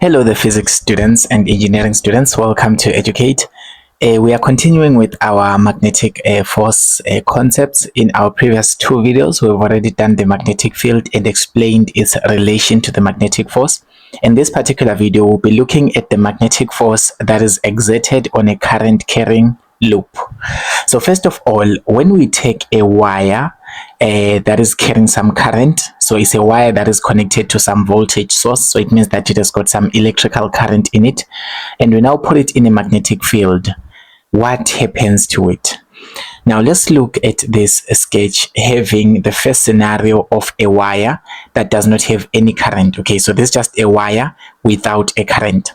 Hello, the physics students and engineering students. Welcome to Educate. We are continuing with our magnetic force concepts. In our previous two videos, we've already done the magnetic field and explained its relation to the magnetic force. In this particular video, we'll be looking at the magnetic force that is exerted on a current carrying loop. So first of all, when we take a wire that is carrying some current, so it's a wire that is connected to some voltage source, so it means that it has got some electrical current in it, and we now put it in a magnetic field. What happens to it? Now let's look at this sketch having the first scenario of a wire that does not have any current. Okay, so this is just a wire without a current,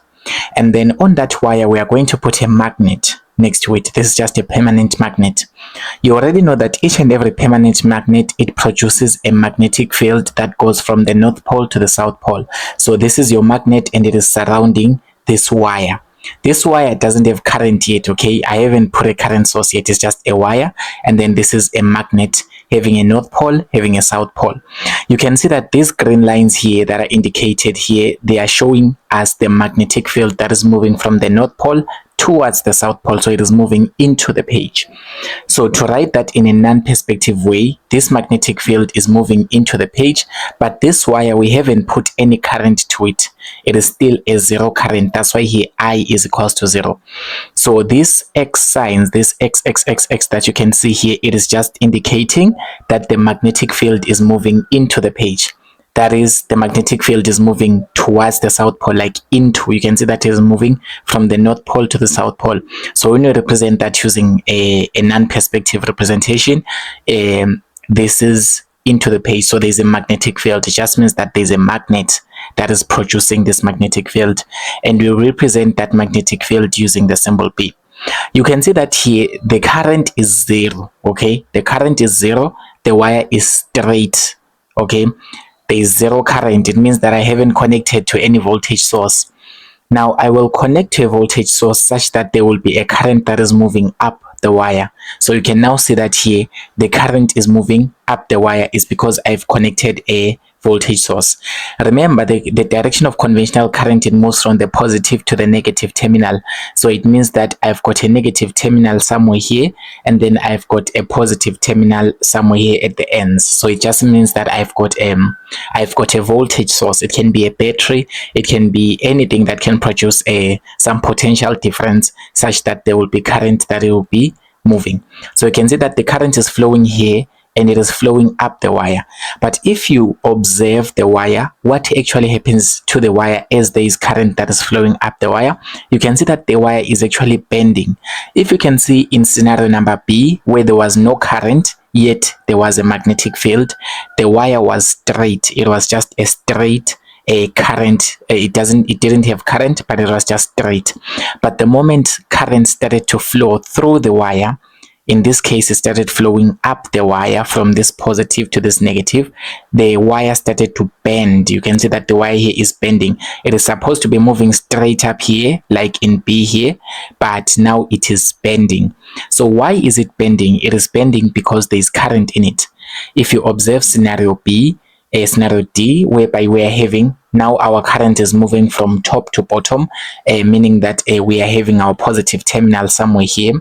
and then on that wire we are going to put a magnet next to it. This is just a permanent magnet. You already know that each and every permanent magnet, it produces a magnetic field that goes from the North Pole to the South Pole. So this is your magnet and it is surrounding this wire. This wire doesn't have current yet, okay? I haven't put a current source yet. It's just a wire, and then this is a magnet having a North Pole, having a South Pole. You can see that these green lines here that are indicated here, they are showing us the magnetic field that is moving from the North Pole towards the South Pole, so it is moving into the page. So to write that in a non-perspective way, this magnetic field is moving into the page, but this wire, we haven't put any current to it. It is still a zero current. That's why here I is equals to 0. So this X signs, this X that you can see here, it is just indicating that the magnetic field is moving into the page. That is, the magnetic field is moving towards the South Pole, like into. You can see that it is moving from the North Pole to the South Pole. So when you represent that using a non-perspective representation, this is into the page. So there's a magnetic field. It just means that there's a magnet that is producing this magnetic field, and we represent that magnetic field using the symbol B. You can see that here the current is 0. Okay, the current is 0. The wire is straight. Okay, there is 0 current. It means that I haven't connected to any voltage source. Now I will connect to a voltage source such that there will be a current that is moving up the wire. So you can now see that here the current is moving up the wire is because I've connected a voltage source. Remember, the direction of conventional current, it moves from the positive to the negative terminal. So it means that I've got a negative terminal somewhere here, and then I've got a positive terminal somewhere here at the ends. So it just means that I've got a voltage source. It can be a battery, it can be anything that can produce some potential difference such that there will be current that it will be moving. So you can see that the current is flowing here and it is flowing up the wire. But if you observe the wire, what actually happens to the wire as there is current that is flowing up the wire, you can see that the wire is actually bending. If you can see in scenario number B, where there was no current, yet there was a magnetic field, the wire was straight. It was just a straight current. It didn't have current, but it was just straight. But the moment current started to flow through the wire, in this case, it started flowing up the wire from this positive to this negative. The wire started to bend. You can see that the wire here is bending. It is supposed to be moving straight up here, like in B here, but now it is bending. So why is it bending? It is bending because there is current in it. If you observe scenario B, scenario D, whereby we are having now our current is moving from top to bottom, meaning that we are having our positive terminal somewhere here.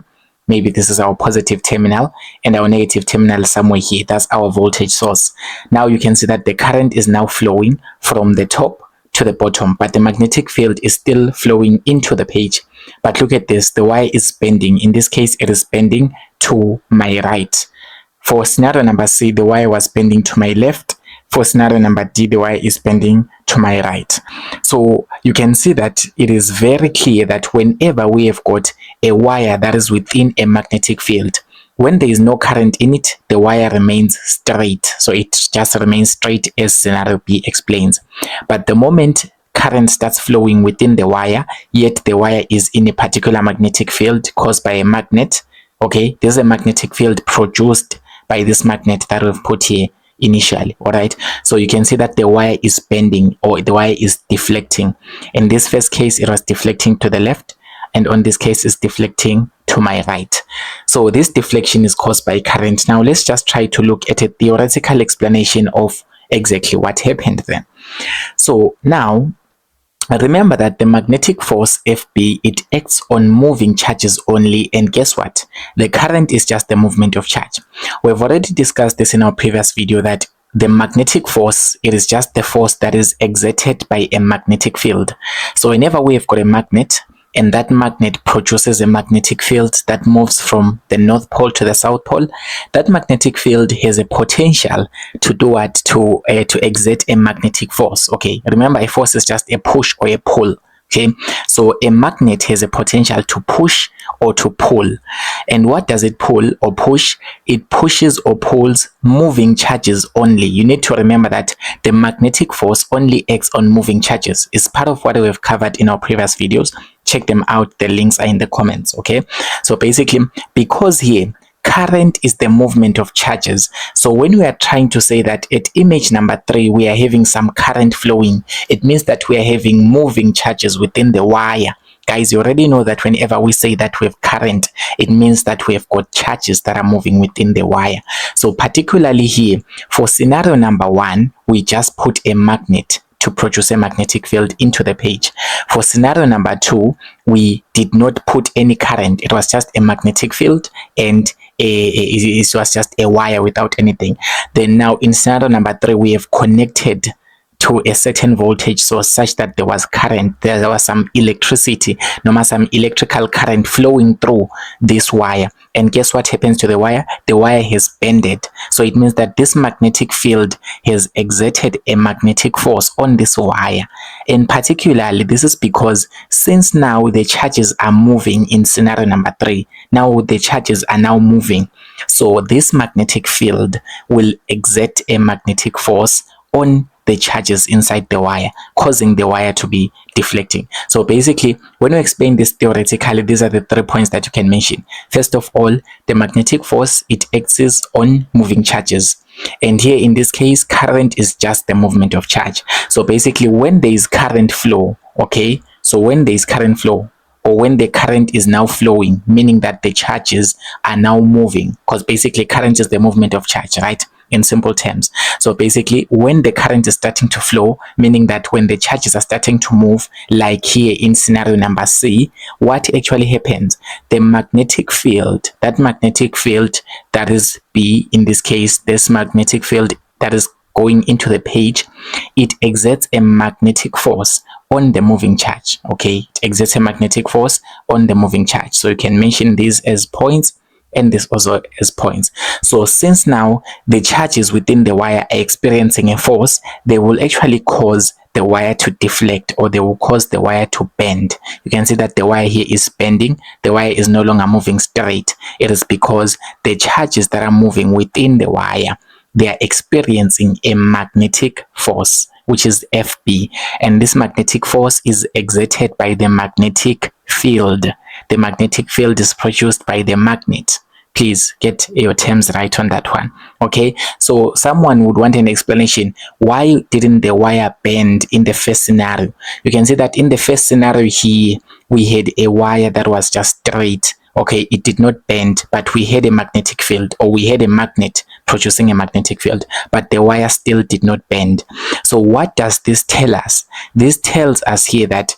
Maybe this is our positive terminal and our negative terminal somewhere here. That's our voltage source. Now you can see that the current is now flowing from the top to the bottom, but the magnetic field is still flowing into the page. But look at this, the wire is bending. In this case, it is bending to my right. For scenario number C, the wire was bending to my left. For scenario number D, the wire is bending to my right. So you can see that it is very clear that whenever we have got a wire that is within a magnetic field, when there is no current in it, the wire remains straight. So it just remains straight as scenario B explains. But the moment current starts flowing within the wire, yet the wire is in a particular magnetic field caused by a magnet, okay, there's a magnetic field produced by this magnet that we've put here initially. All right, so you can see that the wire is bending, or the wire is deflecting. In this first case, it was deflecting to the left, and on this case is deflecting to my right. So this deflection is caused by current. Now let's just try to look at a theoretical explanation of exactly what happened then. So now Remember that the magnetic force FB, it acts on moving charges only, and guess what? The current is just the movement of charge. We've already discussed this in our previous video that the magnetic force, it is just the force that is exerted by a magnetic field. So whenever we have got a magnet, and that magnet produces a magnetic field that moves from the North Pole to the South Pole, that magnetic field has a potential to do what? To exert a magnetic force. Okay, remember, a force is just a push or a pull. Okay, so a magnet has a potential to push or to pull. And what does it pull or push? It pushes or pulls moving charges only. You need to remember that the magnetic force only acts on moving charges. It's part of what we've covered in our previous videos. Check them out. The links are in the comments. Okay, so basically, because here current is the movement of charges, so when we are trying to say that at image number 3 we are having some current flowing, it means that we are having moving charges within the wire. Guys, you already know that whenever we say that we have current, it means that we have got charges that are moving within the wire. So particularly here, for scenario number 1, we just put a magnet to produce a magnetic field into the page. For scenario number 2, we did not put any current. It was just a magnetic field, and it was just a wire without anything. Then now in scenario number 3, we have connected to a certain voltage source such that there was current, there was some electricity, some electrical current flowing through this wire. And guess what happens to the wire? The wire has bended. So it means that this magnetic field has exerted a magnetic force on this wire. And particularly, this is because since now the charges are moving in scenario number 3, now the charges are now moving. So this magnetic field will exert a magnetic force on the charges inside the wire, causing the wire to be deflecting. So basically, when we explain this theoretically, these are the 3 points that you can mention. First of all, the magnetic force, it acts on moving charges. And here in this case, current is just the movement of charge. So basically, when there is current flow, okay, so when there is current flow, or when the current is now flowing, meaning that the charges are now moving, because basically current is the movement of charge, right? In simple terms. So basically, when the current is starting to flow, meaning that when the charges are starting to move, like here in scenario number C, what actually happens? The magnetic field, that magnetic field that is B, in this case, this magnetic field that is going into the page, it exerts a magnetic force on the moving charge. Okay, it exerts a magnetic force on the moving charge. So you can mention these as points and this also as points. So since now the charges within the wire are experiencing a force, they will actually cause the wire to deflect, or they will cause the wire to bend. You can see that the wire here is bending. The wire is no longer moving straight. It is because the charges that are moving within the wire, they are experiencing a magnetic force, which is FB, and this magnetic force is exerted by the magnetic field. The magnetic field is produced by the magnet. Please get your terms right on that one. Okay, so someone would want an explanation. Why didn't the wire bend in the first scenario? You can see that in the first scenario here, we had a wire that was just straight. Okay, it did not bend, but we had a magnetic field, or we had a magnet producing a magnetic field, but the wire still did not bend. So what does this tell us? This tells us here that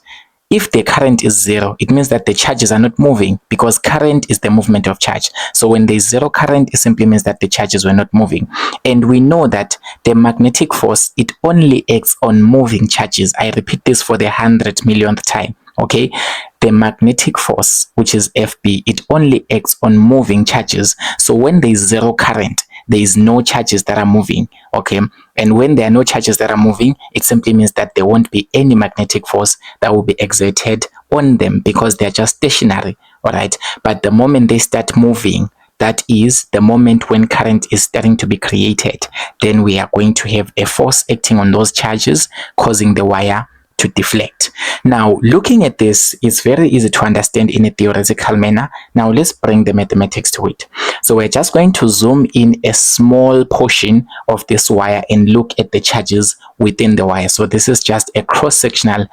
if the current is 0, it means that the charges are not moving, because current is the movement of charge. So when there is 0 current, it simply means that the charges were not moving. And we know that the magnetic force, it only acts on moving charges. I repeat this for the 100 millionth time. Okay, the magnetic force, which is FB, it only acts on moving charges. So when there is 0 current, there is no charges that are moving. Okay, and when there are no charges that are moving, it simply means that there won't be any magnetic force that will be exerted on them, because they're just stationary. All right, but the moment they start moving, that is the moment when current is starting to be created, then we are going to have a force acting on those charges, causing the wire to deflect. Now, looking at this, it's very easy to understand in a theoretical manner. Now, let's bring the mathematics to it. So we're just going to zoom in a small portion of this wire and look at the charges within the wire. So this is just a cross-sectional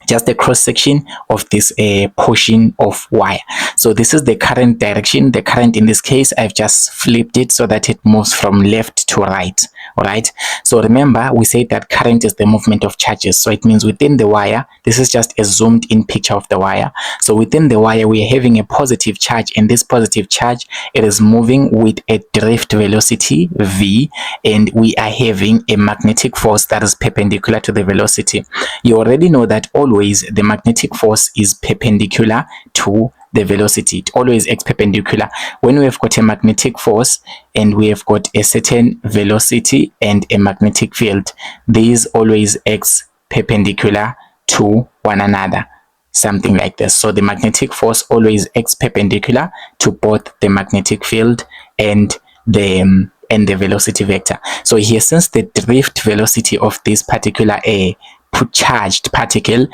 just the cross section of this portion of wire. So this is the current direction. The current in this case, I've just flipped it so that it moves from left to right. All right. So remember, we said that current is the movement of charges. So it means within the wire, this is just a zoomed in picture of the wire. So within the wire, we are having a positive charge, and this positive charge, it is moving with a drift velocity v, and we are having a magnetic force that is perpendicular to the velocity. You already know that always the magnetic force is perpendicular to the velocity. It always acts perpendicular. When we have got a magnetic force and we have got a certain velocity and a magnetic field, these always acts perpendicular to one another, something like this. So the magnetic force always acts perpendicular to both the magnetic field and the velocity vector. So here, since the drift velocity of this particular charged particle,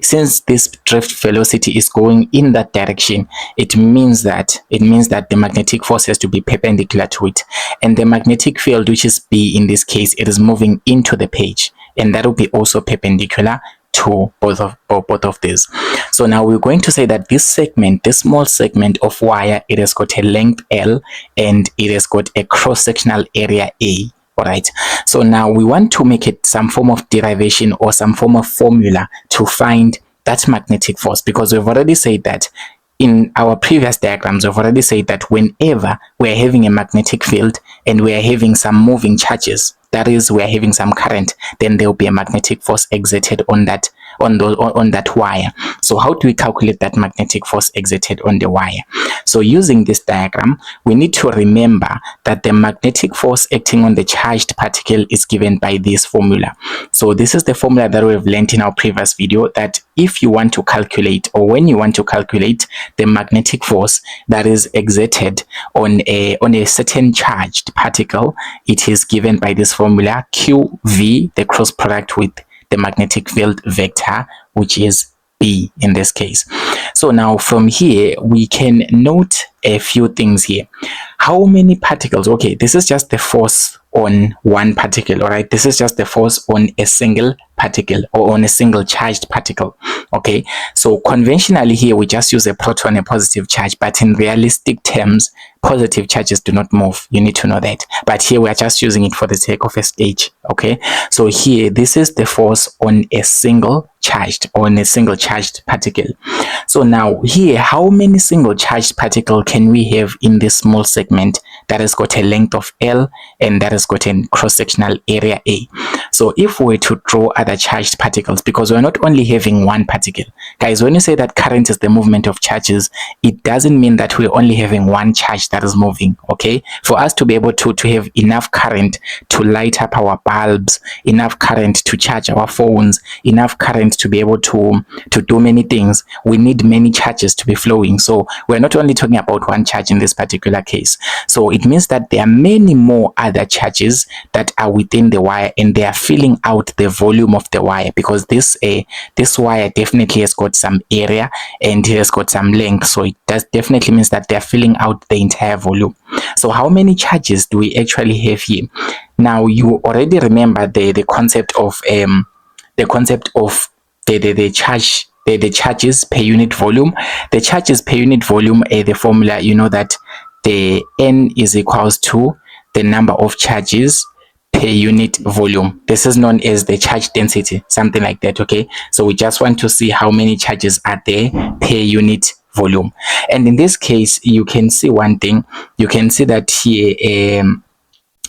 since this drift velocity is going in that direction, it means that the magnetic force has to be perpendicular to it, and the magnetic field, which is B in this case, it is moving into the page, and that will be also perpendicular to both of these. So now we're going to say that this segment, this small segment of wire, it has got a length L and it has got a cross-sectional area A. All right. So now we want to make it some form of derivation or some form of formula to find that magnetic force, because we've already said that in our previous diagrams, we've already said that whenever we're having a magnetic field and we're having some moving charges, that is, we're having some current, then there will be a magnetic force exerted on that wire. So how do we calculate that magnetic force exerted on the wire? So using this diagram, we need to remember that the magnetic force acting on the charged particle is given by this formula. So this is the formula that we've learned in our previous video, that if you want to calculate, or when you want to calculate the magnetic force that is exerted on a certain charged particle, it is given by this formula QV, the cross product with the magnetic field vector, which is B in this case. So now from here, we can note a few things here. How many particles? Okay, this is just the force on one particle. All right, this is just the force on a single particle or on a single charged particle. Okay, so conventionally here we just use a proton, a positive charge, but in realistic terms, positive charges do not move. You need to know that. But here we are just using it for the sake of a stage. Okay, so here this is the force on a single charged particle. So now here, how many single charged particle can we have in this small segment that has got a length of L and that has got a cross-sectional area A? So if we were to draw other charged particles, because we're not only having one particle, guys, when you say that current is the movement of charges, it doesn't mean that we're only having one charge that is moving. Okay, for us to be able to have enough current to light up our bulbs, enough current to charge our phones, enough current to be able to do many things, we need many charges to be flowing. So we're not only talking about one charge in this particular case. So it means that there are many more other charges that are within the wire, and they are filling out the volume of the wire, because this wire definitely has got some area and it has got some length. So it does definitely means that they're filling out the entire volume. So how many charges do we actually have here? Now you already remember the concept of the charges per unit volume. The charges per unit volume, the formula, you know that the N is equals to the number of charges per unit volume. This is known as the charge density, something like that. Okay, so we just want to see how many charges are there per unit volume. And in this case, you can see one thing. You can see that here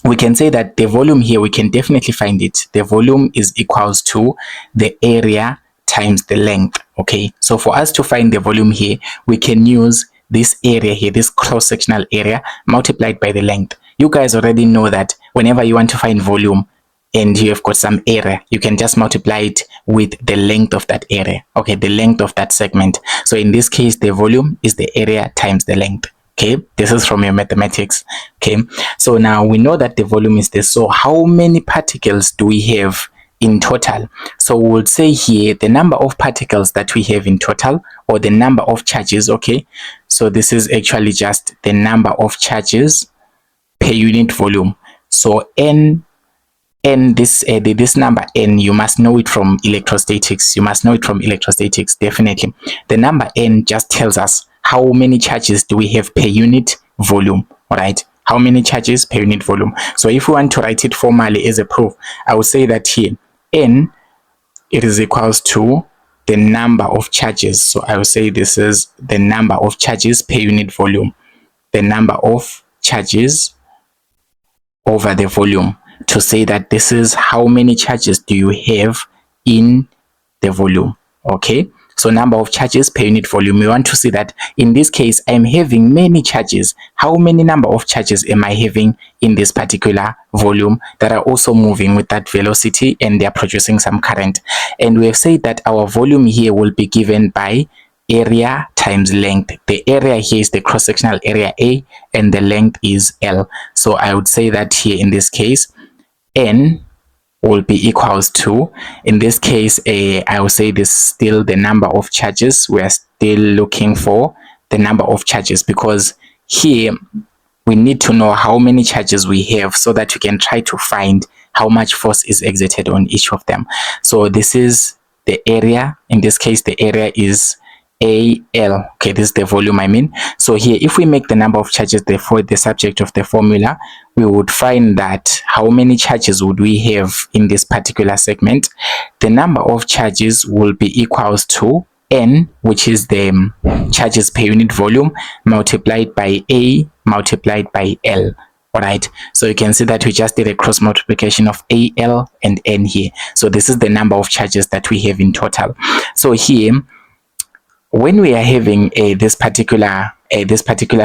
we can say that the volume here, we can definitely find it. The volume is equals to the area times the length. Okay, so for us to find the volume here, we can use this area here, this cross-sectional area, multiplied by the length. You guys already know that whenever you want to find volume and you have got some area, you can just multiply it with the length of that area. Okay, the length of that segment. So in this case, the volume is the area times the length. Okay, this is from your mathematics. Okay, so now we know that the volume is this. So how many particles do we have in total? So we'll say here the number of particles that we have in total, or the number of charges. Okay, so this is actually just the number of charges per unit volume. So N N, this number N, you must know it from electrostatics. You must know it from electrostatics, definitely. The number N just tells us how many charges do we have per unit volume, all right? How many charges per unit volume. So if we want to write it formally as a proof, I would say that here, N, it is equals to the number of charges. So I will say this is the number of charges per unit volume. The number of charges over the volume, to say that this is how many charges do you have in the volume. Okay, so number of charges per unit volume. We want to see that in this case I'm having many charges. How many number of charges am I having in this particular volume that are also moving with that velocity and they are producing some current? And we have said that our volume here will be given by area times length. The area here is the cross-sectional area A and the length is L. So I would say that here in this case N will be equals to, in this case I will say this is still the number of charges. We are still looking for the number of charges because here we need to know how many charges we have so that we can try to find how much force is exerted on each of them. So this is the area. In this case the area is AL. Okay, this is the volume I mean. So here if we make the number of charges therefore the subject of the formula, we would find that how many charges would we have in this particular segment. The number of charges will be equals to N, which is the charges per unit volume, multiplied by A multiplied by L. All right, so you can see that we just did a cross multiplication of AL and N here. So this is the number of charges that we have in total. So here when we are having this particular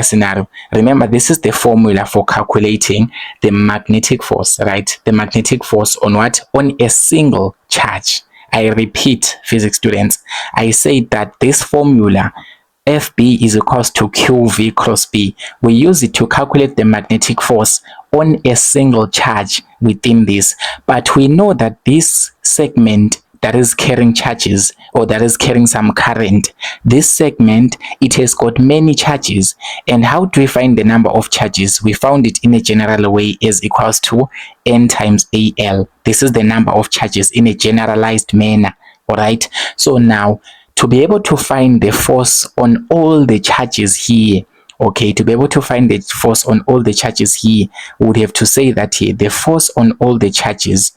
scenario, remember this is the formula for calculating the magnetic force, right? The magnetic force on what? On a single charge. I repeat, physics students, I say that this formula FB is equals to QV cross B. We use it to calculate the magnetic force on a single charge within this, but we know that this segment that is carrying charges or that is carrying some current, this segment, it has got many charges. And how do we find the number of charges? We found it in a general way as equals to N times AL. This is the number of charges in a generalized manner. All right, so now to be able to find the force on all the charges here, okay, to be able to find the force on all the charges here, we would have to say that here the force on all the charges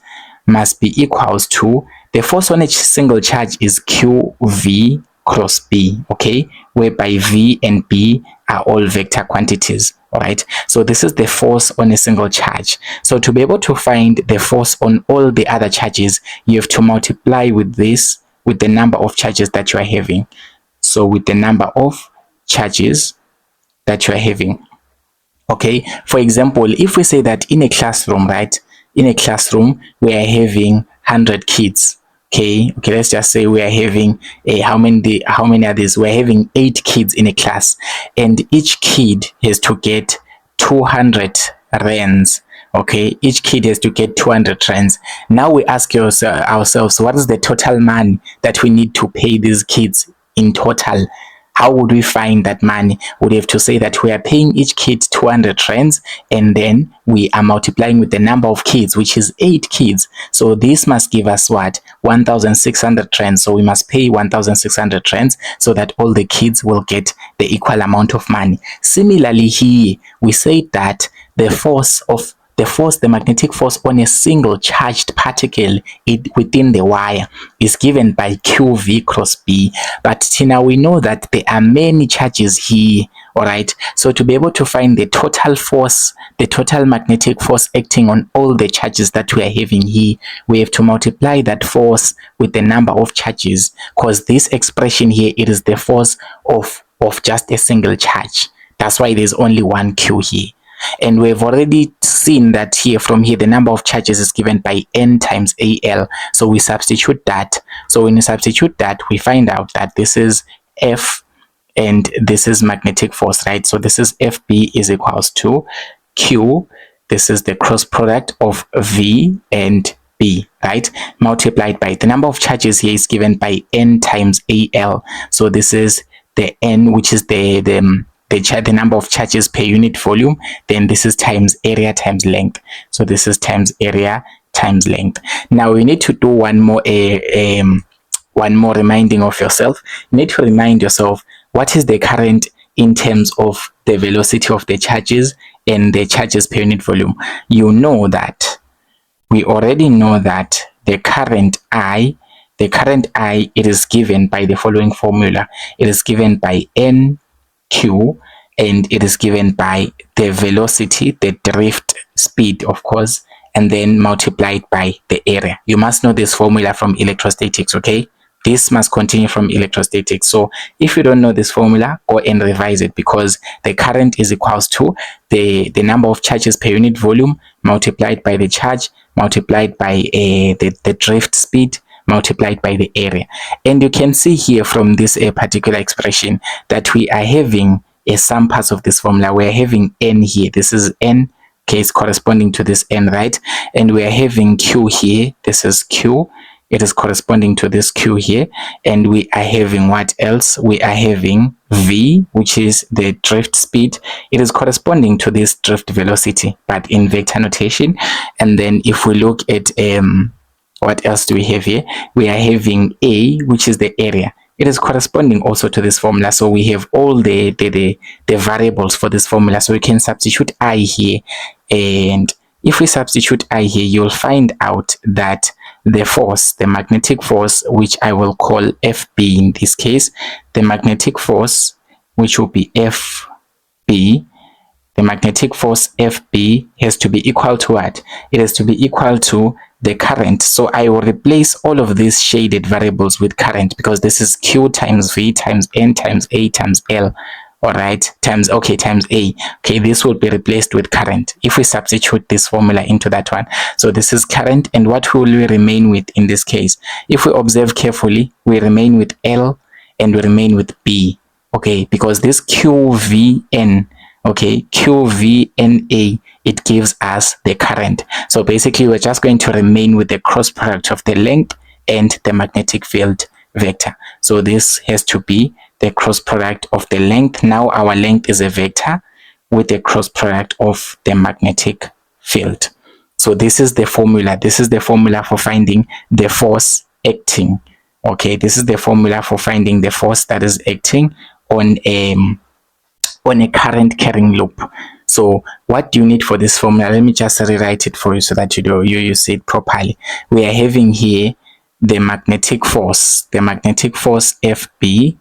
must be equals to, the force on each single charge is QV cross B, okay, whereby V and B are all vector quantities. All right, so this is the force on a single charge. So to be able to find the force on all the other charges, you have to multiply with this, with the number of charges that you are having. So with the number of charges that you are having. Okay, for example, if we say that in a classroom, right, in a classroom we are having 100 kids. Okay, let's just say we are having how many are these? We're having 8 kids in a class, and each kid has to get 200 rands. Okay, each kid has to get 200 rands. Now we ask ourselves, what is the total money that we need to pay these kids in total? How would we find that money? We'd have to say that we are paying each kid 200 rands, and then we are multiplying with the number of kids, which is 8 kids. So this must give us what? 1,600 rands. So we must pay 1,600 rands so that all the kids will get the equal amount of money. Similarly here, we say that the magnetic force on a single charged particle within the wire is given by QV cross B. But now we know that there are many charges here. All right, so to be able to find the total force, the total magnetic force acting on all the charges that we are having here, we have to multiply that force with the number of charges, because this expression here, it is the force of just a single charge. That's why there's only one Q here. And we've already seen that here, from here, the number of charges is given by N times AL. So we substitute that. So when you substitute that, we find out that this is F and this is magnetic force, right? So this is FB is equals to Q. This is the cross product of V and B, right? Multiplied by the number of charges here is given by N times AL. So this is the N, which is the number of charges per unit volume. Then this is times area times length. So this is times area times length. Now we need to do one more reminding of yourself. You need to remind yourself what is the current in terms of the velocity of the charges and the charges per unit volume. We already know that the current I, it is given by the following formula. It is given by NQ, and it is given by the velocity, the drift speed, of course, and then multiplied by the area. You must know this formula from electrostatics, okay? This must continue from electrostatics. So if you don't know this formula, go and revise it, because the current is equals to the number of charges per unit volume multiplied by the charge multiplied by the drift speed multiplied by the area. And you can see here from this particular expression that we are having some parts of this formula. We are having N here. This is N, okay, it's corresponding to this N, right? And we are having Q here. This is Q. It is corresponding to this Q here. And we are having what else? We are having V, which is the drift speed. It is corresponding to this drift velocity, but in vector notation. And then if we look at what else do we have here? We are having A, which is the area. It is corresponding also to this formula. So we have all the variables for this formula. So we can substitute I here. And if we substitute I here, you'll find out that the force, the magnetic force, which I will call FB in this case, the magnetic force, which will be FB, the magnetic force FB has to be equal to what? It has to be equal to the current. So I will replace all of these shaded variables with current, because this is Q times V times N times A times L. All right, times A. Okay, this will be replaced with current if we substitute this formula into that one. So this is current, and what will we remain with in this case? If we observe carefully, we remain with L and we remain with B. Okay, because this QVN, okay, QVNA, it gives us the current. So basically, we're just going to remain with the cross product of the length and the magnetic field vector. So this has to be the cross product of the length. Now our length is a vector with the cross product of the magnetic field. So this is the formula. This is the formula for finding the force acting. Okay, this is the formula for finding the force that is acting on a current carrying loop. So what do you need for this formula? Let me just rewrite it for you so that you see it properly. We are having here the magnetic force FB,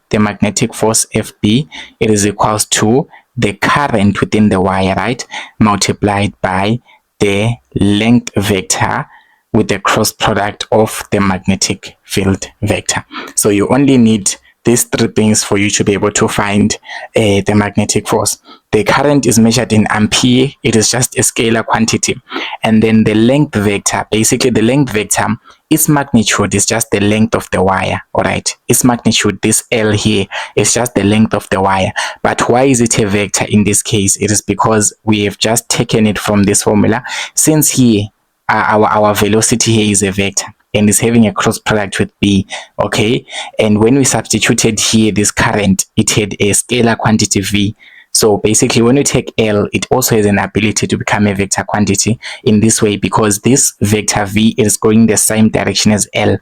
it is equals to the current within the wire, right, multiplied by the length vector with the cross product of the magnetic field vector. So you only need these three things for you to be able to find the magnetic force. The current is measured in ampere. It is just a scalar quantity. And then the length vector, basically the length vector, its magnitude is just the length of the wire. All right, its magnitude, this L here, is just the length of the wire. But why is it a vector in this case? It is because we have just taken it from this formula. Since here our velocity here is a vector and is having a cross product with B, okay, and when we substituted here this current, it had a scalar quantity V. So basically, when you take L, it also has an ability to become a vector quantity in this way, because this vector V is going the same direction as L.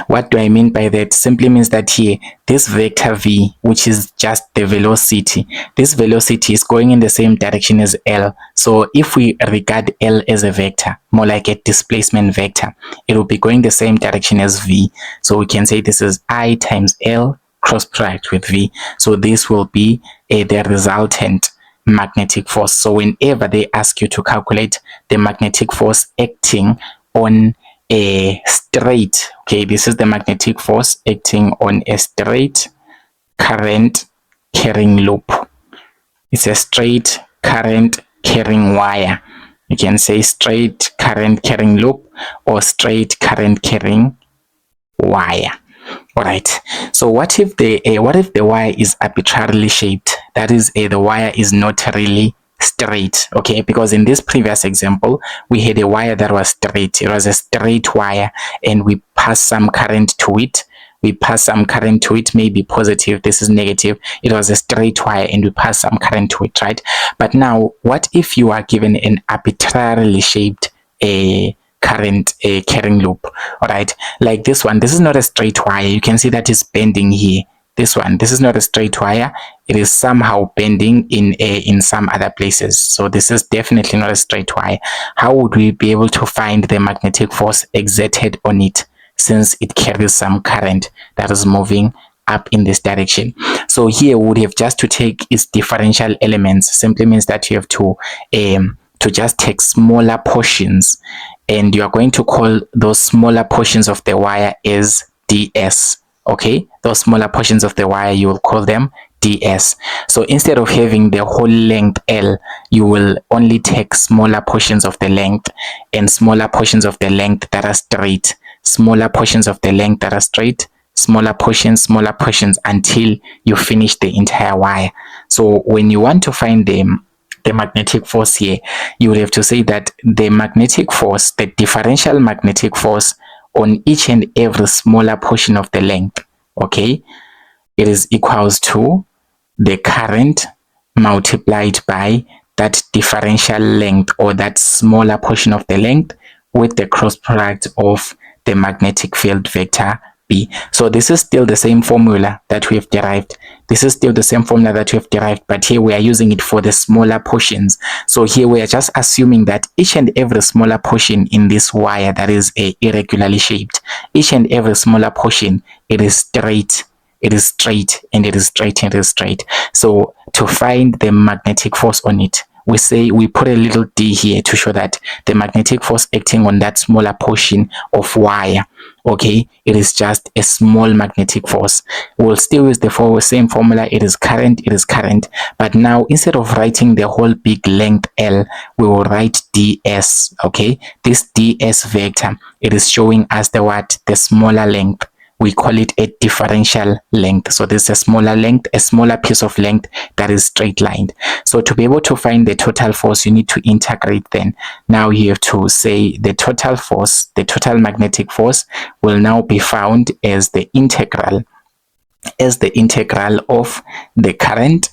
What do I mean by that? Simply means that here, this vector V, which is just the velocity, this velocity is going in the same direction as L. So if we regard L as a vector, more like a displacement vector, it will be going the same direction as V. So we can say this is I times L cross product with V. So this will be the resultant magnetic force. So whenever they ask you to calculate the magnetic force acting on a straight, okay, this is the magnetic force acting on a straight current carrying loop. It's a straight current carrying wire. You can say straight current carrying loop or straight current carrying wire. All right, so what if the wire is arbitrarily shaped? That is, the wire is not really straight, okay, because in this previous example we had a wire that was straight. It was a straight wire, and we passed some current to it. Maybe positive, this is negative. It was a straight wire and we passed some current to it, right? But now, what if you are given an arbitrarily shaped current carrying loop. All right, like this one, this is not a straight wire. You can see that it's bending here. This one, this is not a straight wire. It is somehow bending in some other places. So this is definitely not a straight wire. How would we be able to find the magnetic force exerted on it, since it carries some current that is moving up in this direction? So here we would have just to take its differential elements. Simply means that you have to just take smaller portions, and you are going to call those smaller portions of the wire as ds. Okay, those smaller portions of the wire, you will call them ds. So instead of having the whole length L, you will only take smaller portions of the length, and smaller portions of the length that are straight, smaller portions of the length that are straight, smaller portions, until you finish the entire wire. So when you want to find the magnetic force here, you would have to say that the magnetic force, the differential magnetic force on each and every smaller portion of the length, okay, it is equals to the current multiplied by that differential length, or that smaller portion of the length, with the cross product of the magnetic field vector B. So this is still the same formula that we have derived. But here we are using it for the smaller portions. So here we are just assuming that each and every smaller portion in this wire that is irregularly shaped, each and every smaller portion, it is straight, and it is straight. So to find the magnetic force on it, we put a little d here to show that the magnetic force acting on that smaller portion of wire, okay, it is just a small magnetic force. We'll still use the same formula. It is current, but now instead of writing the whole big length L, we will write ds. Okay, this ds vector, it is showing us the smaller length. We call it a differential length. So this is a smaller length, a smaller piece of length that is straight lined. So to be able to find the total force, you need to integrate then. Now you have to say the total force, the total magnetic force, will now be found as the integral of the current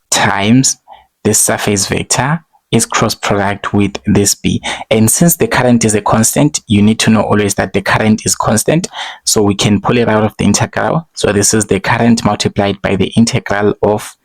times the surface vector is cross product with this B. And since the current is a constant, you need to know always that the current is constant, so we can pull it out of the integral. So this is the current multiplied by the integral of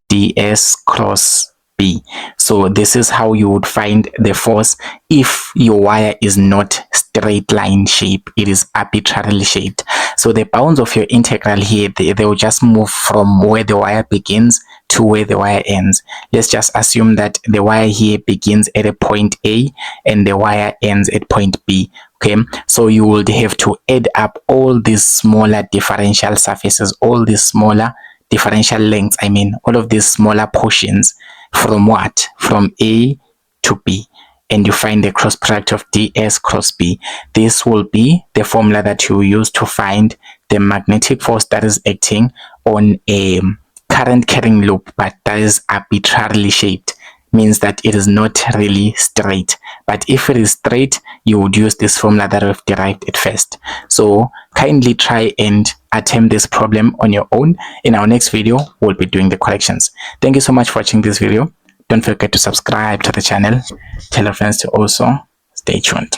ds cross B. So this is how you would find the force if your wire is not straight line shape, it is arbitrarily shaped. So the bounds of your integral here, they will just move from where the wire begins to where the wire ends. Let's just assume that the wire here begins at a point A and the wire ends at point B. Okay, so you would have to add up all these smaller differential surfaces, all these smaller differential lengths, all of these smaller portions, from what? From A to B, and you find the cross product of ds cross B. This will be the formula that you use to find the magnetic force that is acting on a current carrying loop, but that is arbitrarily shaped. Means that it is not really straight. But if it is straight, you would use this formula that we've derived at first. So kindly try and attempt this problem on your own. In our next video, we'll be doing the corrections. Thank you so much for watching this video. Don't forget to subscribe to the channel. Tell your friends to also stay tuned.